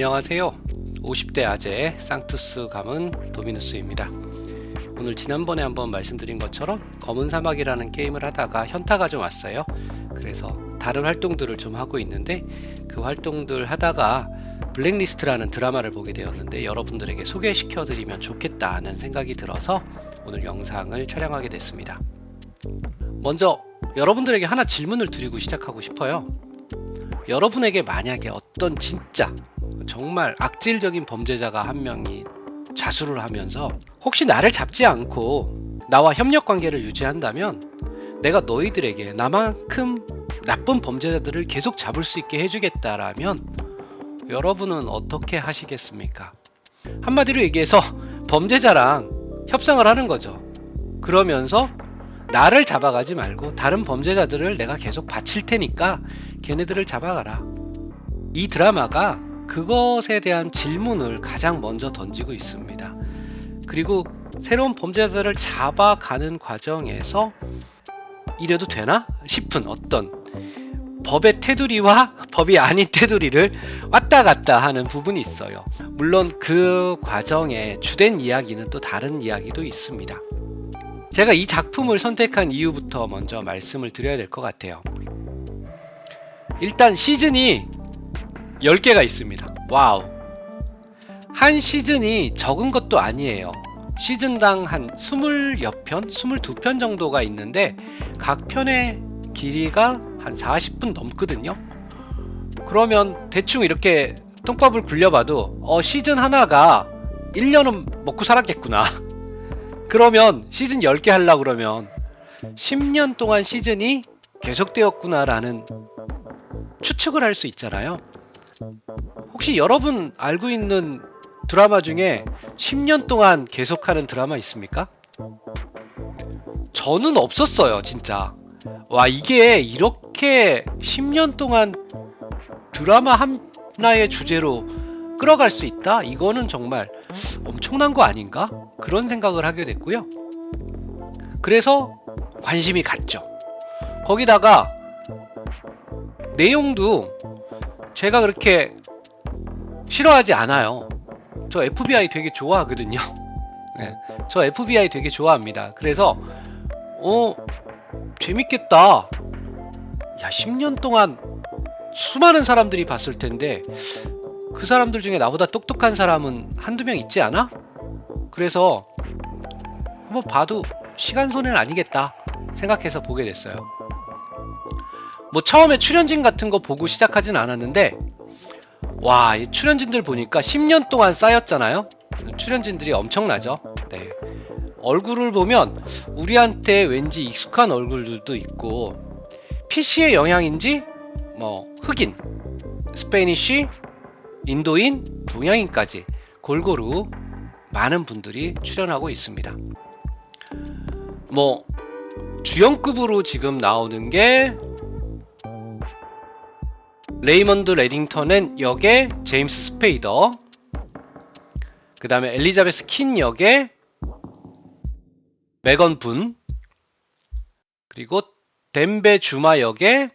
안녕하세요. 50대 아재 쌍투스 가문 도미누스입니다. 오늘 지난번에 한번 말씀드린 것처럼 검은 사막이라는 게임을 하다가 현타가 좀 왔어요. 그래서 다른 활동들을 좀 하고 있는데 그 활동들 하다가 블랙리스트라는 드라마를 보게 되었는데 여러분들에게 소개시켜 드리면 좋겠다는 생각이 들어서 오늘 영상을 촬영하게 됐습니다. 먼저 여러분들에게 하나 질문을 드리고 시작하고 싶어요. 여러분에게 만약에 어떤 진짜 정말 악질적인 범죄자가 한 명이 자수를 하면서 혹시 나를 잡지 않고 나와 협력 관계를 유지한다면 내가 너희들에게 나만큼 나쁜 범죄자들을 계속 잡을 수 있게 해주겠다라면 여러분은 어떻게 하시겠습니까? 한마디로 얘기해서 범죄자랑 협상을 하는 거죠. 그러면서 나를 잡아가지 말고 다른 범죄자들을 내가 계속 바칠 테니까 걔네들을 잡아가라. 이 드라마가 그것에 대한 질문을 가장 먼저 던지고 있습니다. 그리고 새로운 범죄자들을 잡아가는 과정에서 이래도 되나 싶은 어떤 법의 테두리와 법이 아닌 테두리를 왔다 갔다 하는 부분이 있어요. 물론 그 과정에 주된 이야기는 또 다른 이야기도 있습니다. 제가 이 작품을 선택한 이유부터 먼저 말씀을 드려야 될 것 같아요. 일단 시즌이 10개가 있습니다. 와우. 한 시즌이 적은 것도 아니에요. 시즌당 한 20여 편, 22편 정도가 있는데 각 편의 길이가 한 40분 넘거든요. 그러면 대충 이렇게 똥밥을 굴려봐도 시즌 하나가 1년은 먹고 살았겠구나. 그러면 시즌 10개 하려고 그러면 10년 동안 시즌이 계속되었구나 라는 추측을 할 수 있잖아요. 혹시 여러분 알고 있는 드라마 중에 10년 동안 계속하는 드라마 있습니까? 저는 없었어요, 진짜. 와, 이게 이렇게 10년 동안 드라마 하나의 주제로 끌어갈 수 있다? 이거는 정말 엄청난 거 아닌가? 그런 생각을 하게 됐고요. 그래서 관심이 갔죠. 거기다가 내용도 제가 그렇게 싫어하지 않아요. 저 FBI 되게 좋아하거든요. 네, 저 FBI 되게 좋아합니다. 그래서 재밌겠다. 야, 10년 동안 수많은 사람들이 봤을 텐데 그 사람들 중에 나보다 똑똑한 사람은 한두 명 있지 않아? 그래서 한번 봐도 시간 손해는 아니겠다 생각해서 보게 됐어요. 뭐 처음에 출연진 같은 거 보고 시작하진 않았는데 와, 이 출연진들 보니까 10년 동안 쌓였잖아요. 출연진들이 엄청나죠. 네. 얼굴을 보면 우리한테 왠지 익숙한 얼굴들도 있고 PC의 영향인지 뭐 흑인, 스페니쉬, 인도인, 동양인까지 골고루 많은 분들이 출연하고 있습니다. 뭐 주연급으로 지금 나오는 게 레이먼드 레딩턴 역의 제임스 스페이더, 그 다음에 엘리자베스 킨 역의 메건 분, 그리고 덴베 주마 역의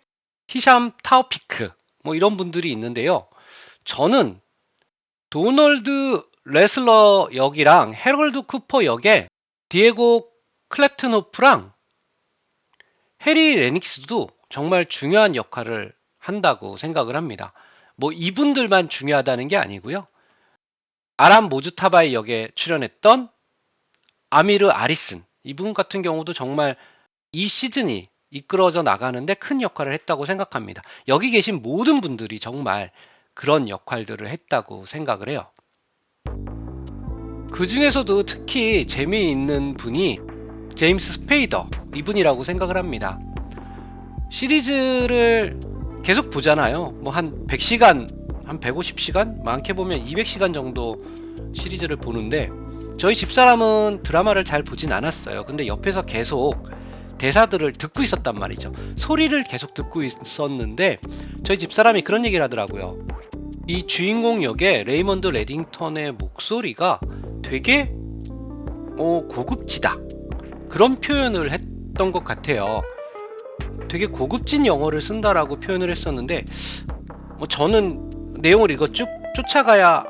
히샴 타우피크, 뭐 이런 분들이 있는데요. 저는 도널드 레슬러 역이랑 해럴드 쿠퍼 역의 디에고 클랩튼호프랑 해리 레닉스도 정말 중요한 역할을 한다고 생각을 합니다. 뭐 이분들만 중요하다는 게 아니고요. 아람 모주타바이 역에 출연했던 아미르 아리슨, 이분 같은 경우도 정말 이 시즌이 이끌어져 나가는데 큰 역할을 했다고 생각합니다. 여기 계신 모든 분들이 정말 그런 역할들을 했다고 생각을 해요. 그 중에서도 특히 재미있는 분이 제임스 스페이더, 이분이라고 생각을 합니다. 시리즈를 계속 보잖아요. 뭐 한 100시간, 한 150시간? 많게 보면 200시간 정도 시리즈를 보는데 저희 집사람은 드라마를 잘 보진 않았어요. 근데 옆에서 계속 대사들을 듣고 있었단 말이죠. 소리를 계속 듣고 있었는데 저희 집사람이 그런 얘기를 하더라고요. 이 주인공 역의 레이먼드 레딩턴의 목소리가 되게 고급지다, 그런 표현을 했던 것 같아요. 되게 고급진 영어를 쓴다라고 표현을 했었는데 뭐 저는 내용을 이거 쭉 쫓아가야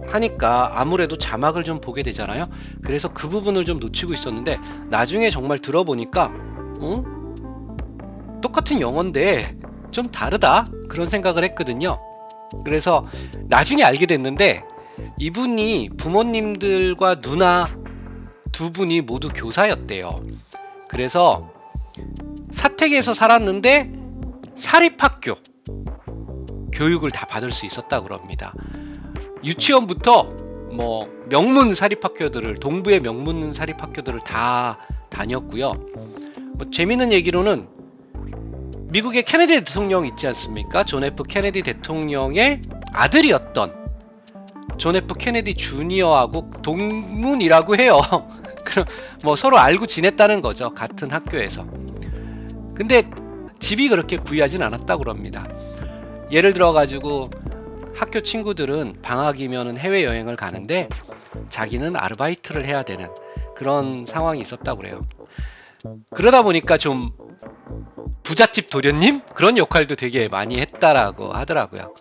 하니까 아무래도 자막을 좀 보게 되잖아요. 그래서 그 부분을 좀 놓치고 있었는데 나중에 정말 들어보니까 똑같은 영어인데 좀 다르다 그런 생각을 했거든요. 그래서 나중에 알게 됐는데 이분이 부모님들과 누나 두 분이 모두 교사였대요. 그래서 사택에서 살았는데 사립학교 교육을 다 받을 수 있었다고 합니다. 유치원부터 뭐 명문 사립학교들을, 동부의 명문 사립학교들을 다 다녔고요. 뭐 재밌는 얘기로는 미국의 케네디 대통령 있지 않습니까? 존 F 케네디 대통령의 아들이었던 존 F 케네디 주니어하고 동문이라고 해요. 그럼 뭐 서로 알고 지냈다는 거죠. 같은 학교에서. 근데 집이 그렇게 부유하진 않았다고 합니다. 예를 들어 가지고 학교 친구들은 방학이면 해외여행을 가는데 자기는 아르바이트를 해야 되는 그런 상황이 있었다고 그래요. 그러다 보니까 좀 부잣집 도련님? 그런 역할도 되게 많이 했다라고 하더라고요.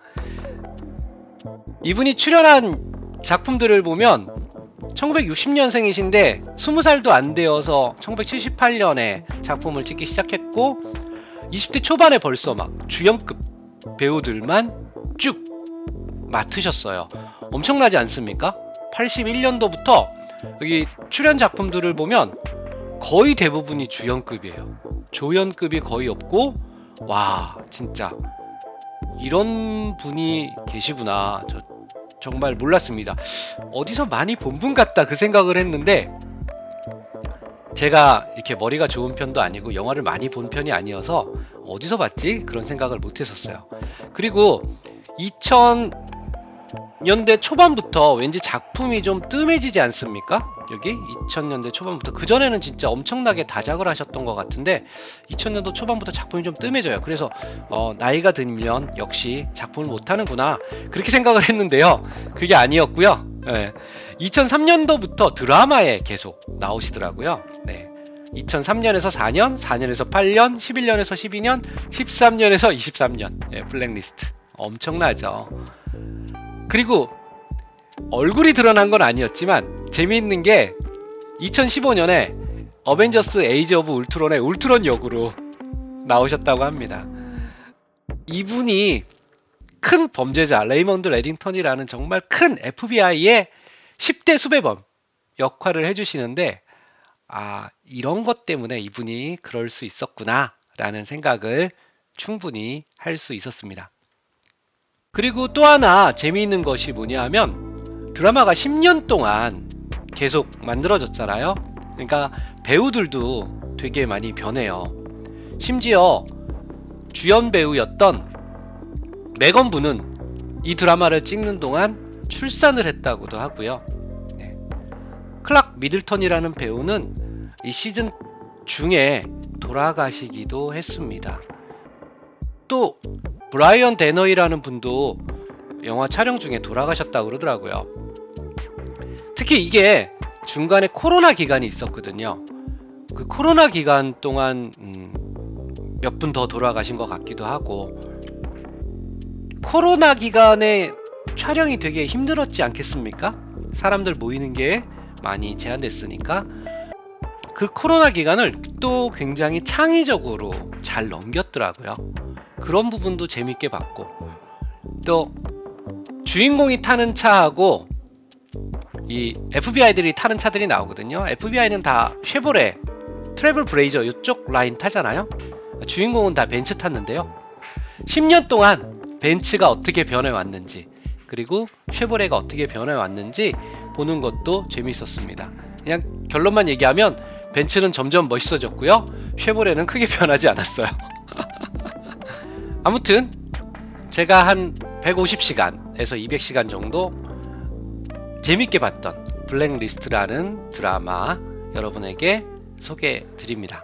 이분이 출연한 작품들을 보면 1960년생이신데 20살도 안 되어서 1978년에 작품을 찍기 시작했고 20대 초반에 벌써 막 주연급 배우들만 쭉 맡으셨어요. 엄청나지 않습니까? 81년도부터 여기 출연 작품들을 보면 거의 대부분이 주연급이에요. 조연급이 거의 없고 와 진짜 이런 분이 계시구나. 저 정말 몰랐습니다. 어디서 많이 본 분 같다 그 생각을 했는데 제가 이렇게 머리가 좋은 편도 아니고 영화를 많이 본 편이 아니어서 어디서 봤지? 그런 생각을 못 했었어요. 그리고 2000년대 초반부터 왠지 작품이 좀 뜸해지지 않습니까? 여기 2000년대 초반부터, 그전에는 진짜 엄청나게 다작을 하셨던 것 같은데 2000년도 초반부터 작품이 좀 뜸해져요. 그래서 나이가 들면 역시 작품을 못하는구나 그렇게 생각을 했는데요, 그게 아니었고요. 네. 2003년도부터 드라마에 계속 나오시더라고요. 네. 2003년에서 4년, 4년에서 8년, 11년에서 12년, 13년에서 23년. 네, 블랙리스트 엄청나죠. 그리고 얼굴이 드러난 건 아니었지만 재미있는 게 2015년에 어벤져스 에이지 오브 울트론의 울트론 역으로 나오셨다고 합니다. 이분이 큰 범죄자 레이먼드 레딩턴이라는 정말 큰 FBI의 10대 수배범 역할을 해주시는데 이런 것 때문에 이분이 그럴 수 있었구나 라는 생각을 충분히 할 수 있었습니다. 그리고 또 하나 재미있는 것이 뭐냐 하면 드라마가 10년 동안 계속 만들어졌잖아요. 그러니까 배우들도 되게 많이 변해요. 심지어 주연 배우였던 메건 부는 이 드라마를 찍는 동안 출산을 했다고도 하고요. 네. 클락 미들턴이라는 배우는 이 시즌 중에 돌아가시기도 했습니다. 또 브라이언 데너이라는 분도 영화 촬영 중에 돌아가셨다고 그러더라고요. 특히 이게 중간에 코로나 기간이 있었거든요. 그 코로나 기간 동안 몇 분 더 돌아가신 것 같기도 하고, 코로나 기간에 촬영이 되게 힘들었지 않겠습니까? 사람들 모이는 게 많이 제한됐으니까. 그 코로나 기간을 또 굉장히 창의적으로 잘 넘겼더라고요. 그런 부분도 재밌게 봤고, 또 주인공이 타는 차하고 이 FBI들이 타는 차들이 나오거든요. FBI는 다 쉐보레, 트래블 브레이저 이쪽 라인 타잖아요. 주인공은 다 벤츠 탔는데요. 10년 동안 벤츠가 어떻게 변해왔는지, 그리고 쉐보레가 어떻게 변해왔는지 보는 것도 재밌었습니다. 그냥 결론만 얘기하면 벤츠는 점점 멋있어졌고요, 쉐보레는 크게 변하지 않았어요. 아무튼 제가 한 150시간에서 200시간 정도 재밌게 봤던 블랙리스트라는 드라마 여러분에게 소개해 드립니다.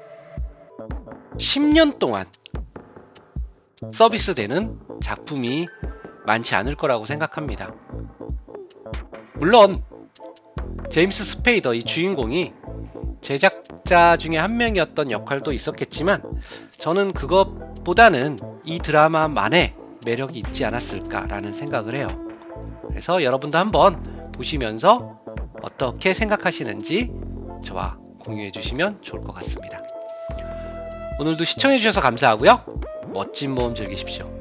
10년 동안 서비스되는 작품이 많지 않을 거라고 생각합니다. 물론 제임스 스페이더 이 주인공이 제작자 중에 한 명이었던 역할도 있었겠지만 저는 그것보다는 이 드라마만의 매력이 있지 않았을까라는 생각을 해요. 그래서 여러분도 한번 보시면서 어떻게 생각하시는지 저와 공유해 주시면 좋을 것 같습니다. 오늘도 시청해 주셔서 감사하고요. 멋진 모험 즐기십시오.